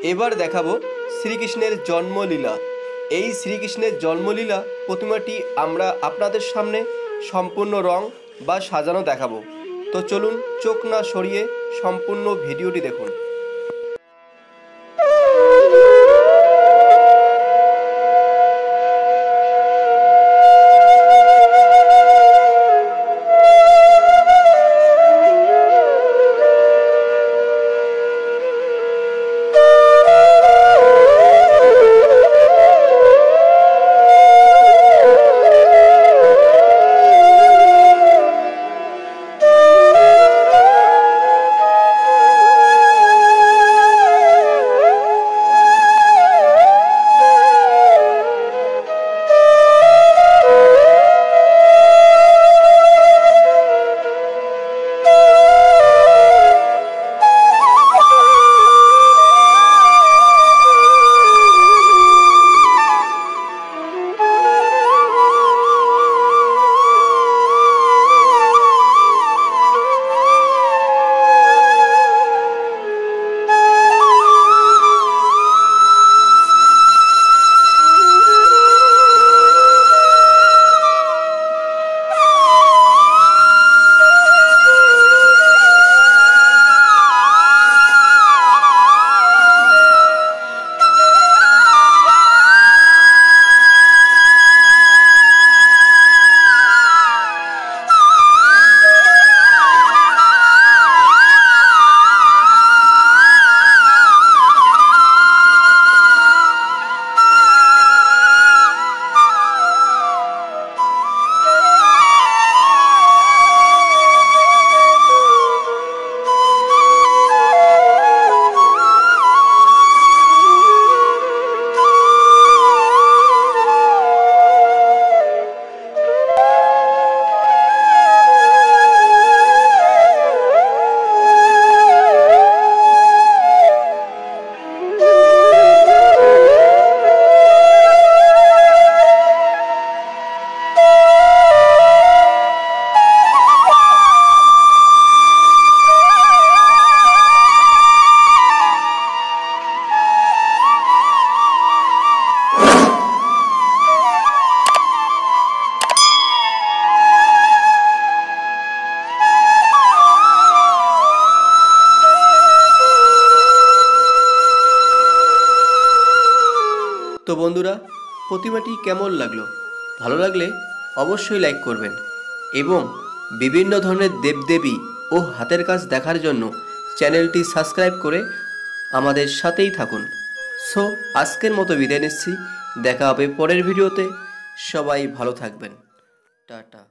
এবার দেখাবো শ্রীকৃষ্ণের জন্মলীলা। এই শ্রীকৃষ্ণের জন্মলীলা প্রতিমাটি আমরা আপনাদের সামনে সম্পূর্ণ রং বা সাজানো দেখাবো। তো চলুন চোখ না সরিয়ে সম্পূর্ণ ভিডিওটি দেখুন। তো বন্ধুরা, প্রতিমাটি কেমন লাগলো? ভালো লাগলে অবশ্যই লাইক করবেন এবং বিভিন্ন ধরনের দেবদেবী ও হাতের কাজ দেখার জন্য চ্যানেলটি সাবস্ক্রাইব করে আমাদের সাথেই থাকুন। সো আজকের মতো বিদায় নিচ্ছি, দেখা হবে পরের ভিডিওতে। সবাই ভালো থাকবেন। টাটা।